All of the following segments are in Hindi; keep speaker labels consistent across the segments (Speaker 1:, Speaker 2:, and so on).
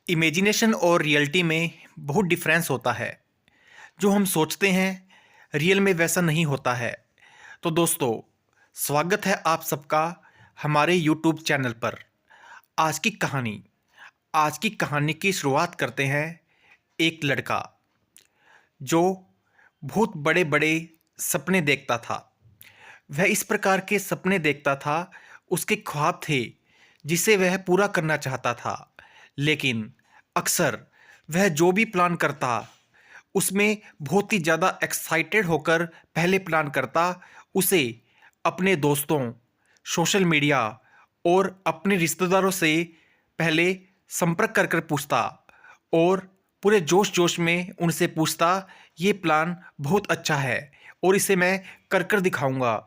Speaker 1: इमेजिनेशन और रियलिटी में बहुत डिफरेंस होता है। जो हम सोचते हैं रियल में वैसा नहीं होता है। तो दोस्तों, स्वागत है आप सबका हमारे यूट्यूब चैनल पर। आज की कहानी आज की कहानी की शुरुआत करते हैं। एक लड़का जो बहुत बड़े बड़े सपने देखता था। वह इस प्रकार के सपने देखता था, उसके ख्वाब थे जिसे वह पूरा करना चाहता था। लेकिन अक्सर वह जो भी प्लान करता उसमें बहुत ही ज़्यादा एक्साइटेड होकर पहले प्लान करता, उसे अपने दोस्तों, सोशल मीडिया और अपने रिश्तेदारों से पहले संपर्क कर कर पूछता और पूरे जोश जोश में उनसे पूछता, ये प्लान बहुत अच्छा है और इसे मैं कर कर दिखाऊंगा।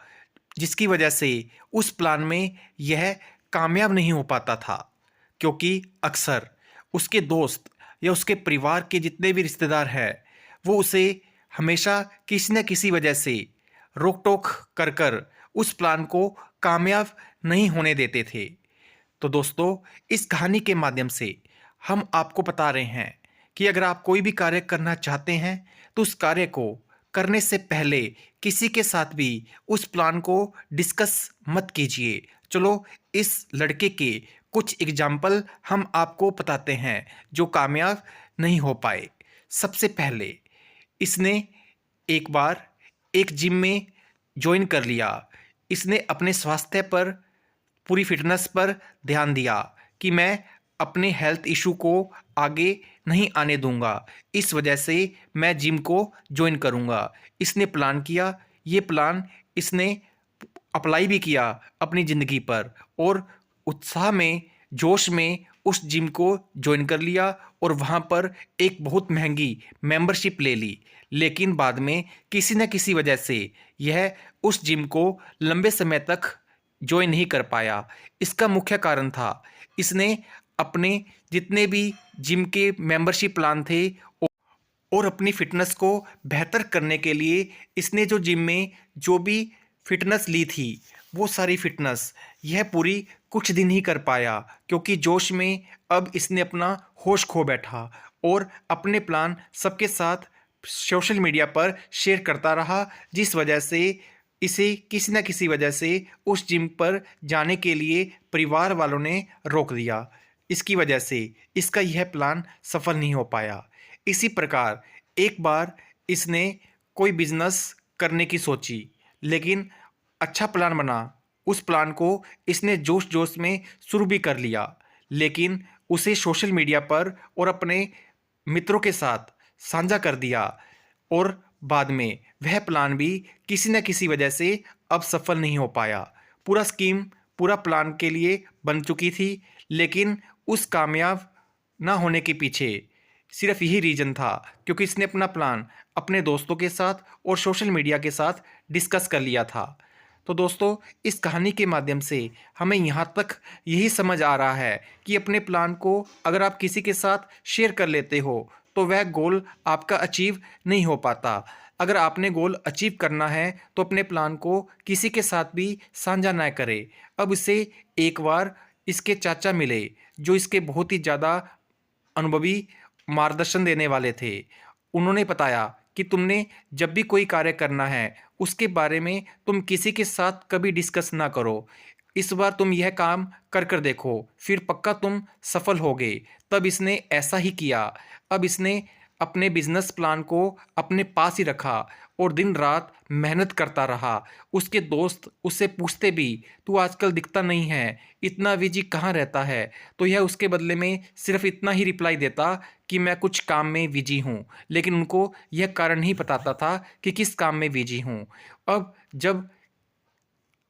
Speaker 1: जिसकी वजह से उस प्लान में यह कामयाब नहीं हो पाता था, क्योंकि अक्सर उसके दोस्त या उसके परिवार के जितने भी रिश्तेदार हैं वो उसे हमेशा किसी न किसी वजह से रोक टोक कर कर उस प्लान को कामयाब नहीं होने देते थे। तो दोस्तों, इस कहानी के माध्यम से हम आपको बता रहे हैं कि अगर आप कोई भी कार्य करना चाहते हैं तो उस कार्य को करने से पहले किसी के साथ भी उस प्लान को डिस्कस मत कीजिए। चलो, इस लड़के के कुछ एग्जाम्पल हम आपको बताते हैं जो कामयाब नहीं हो पाए। सबसे पहले इसने एक बार एक जिम में ज्वाइन कर लिया। इसने अपने स्वास्थ्य पर, पूरी फिटनेस पर ध्यान दिया कि मैं अपने हेल्थ इशू को आगे नहीं आने दूंगा, इस वजह से मैं जिम को ज्वाइन करूंगा। इसने प्लान किया। ये प्लान इसने अप्लाई भी किया अपनी ज़िंदगी पर और उत्साह में, जोश में उस जिम को ज्वाइन कर लिया और वहाँ पर एक बहुत महंगी मेंबरशिप ले ली। लेकिन बाद में किसी न किसी वजह से यह उस जिम को लंबे समय तक ज्वाइन नहीं कर पाया। इसका मुख्य कारण था, इसने अपने जितने भी जिम के मेंबरशिप प्लान थे और अपनी फिटनेस को बेहतर करने के लिए इसने जो जिम में जो भी फिटनेस ली थी वो सारी फिटनेस यह पूरी कुछ दिन ही कर पाया, क्योंकि जोश में अब इसने अपना होश खो बैठा और अपने प्लान सबके साथ सोशल मीडिया पर शेयर करता रहा, जिस वजह से इसे किसी न किसी वजह से उस जिम पर जाने के लिए परिवार वालों ने रोक दिया। इसकी वजह से इसका यह प्लान सफल नहीं हो पाया। इसी प्रकार एक बार इसने कोई बिजनेस करने की सोची, लेकिन अच्छा प्लान बना। उस प्लान को इसने जोश जोश में शुरू भी कर लिया, लेकिन उसे सोशल मीडिया पर और अपने मित्रों के साथ साझा कर दिया और बाद में वह प्लान भी किसी न किसी वजह से अब सफल नहीं हो पाया। पूरा स्कीम, पूरा प्लान के लिए बन चुकी थी, लेकिन उस कामयाब ना होने के पीछे सिर्फ यही रीज़न था, क्योंकि इसने अपना प्लान अपने दोस्तों के साथ और सोशल मीडिया के साथ डिस्कस कर लिया था। तो दोस्तों, इस कहानी के माध्यम से हमें यहाँ तक यही समझ आ रहा है कि अपने प्लान को अगर आप किसी के साथ शेयर कर लेते हो तो वह गोल आपका अचीव नहीं हो पाता। अगर आपने गोल अचीव करना है तो अपने प्लान को किसी के साथ भी साझा ना करें। अब इसे एक बार इसके चाचा मिले, जो इसके बहुत ही ज़्यादा अनुभवी मार्गदर्शन देने वाले थे। उन्होंने बताया कि तुमने जब भी कोई कार्य करना है उसके बारे में तुम किसी के साथ कभी डिस्कस ना करो। इस बार तुम यह काम कर कर देखो, फिर पक्का तुम सफल होगे। तब इसने ऐसा ही किया। अब इसने अपने बिजनेस प्लान को अपने पास ही रखा और दिन रात मेहनत करता रहा। उसके दोस्त उससे पूछते भी, तू आजकल दिखता नहीं है, इतना बिजी कहाँ रहता है? तो यह उसके बदले में सिर्फ इतना ही रिप्लाई देता कि मैं कुछ काम में बिजी हूँ, लेकिन उनको यह कारण नहीं बताता था कि किस काम में बिजी हूँ। अब जब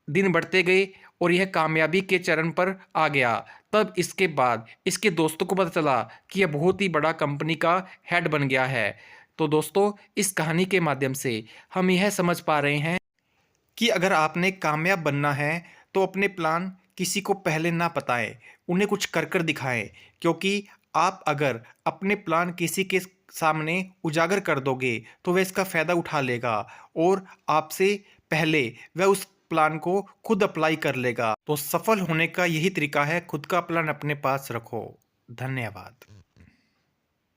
Speaker 1: दिन बढ़ते गए और यह कामयाबी के चरण पर आ गया, तब इसके बाद इसके दोस्तों को पता चला कि यह बहुत ही बड़ा कंपनी का हेड बन गया है। तो दोस्तों, इस कहानी के माध्यम से हम यह समझ पा रहे हैं कि अगर आपने कामयाब बनना है तो अपने प्लान किसी को पहले ना बताएं, उन्हें कुछ कर कर दिखाएं, क्योंकि आप अगर अपने प्लान किसी के सामने उजागर कर दोगे तो वह इसका फ़ायदा उठा लेगा और आपसे पहले वह उस प्लान को खुद अप्लाई कर लेगा। तो सफल होने का यही तरीका है, खुद का प्लान अपने पास रखो। धन्यवाद।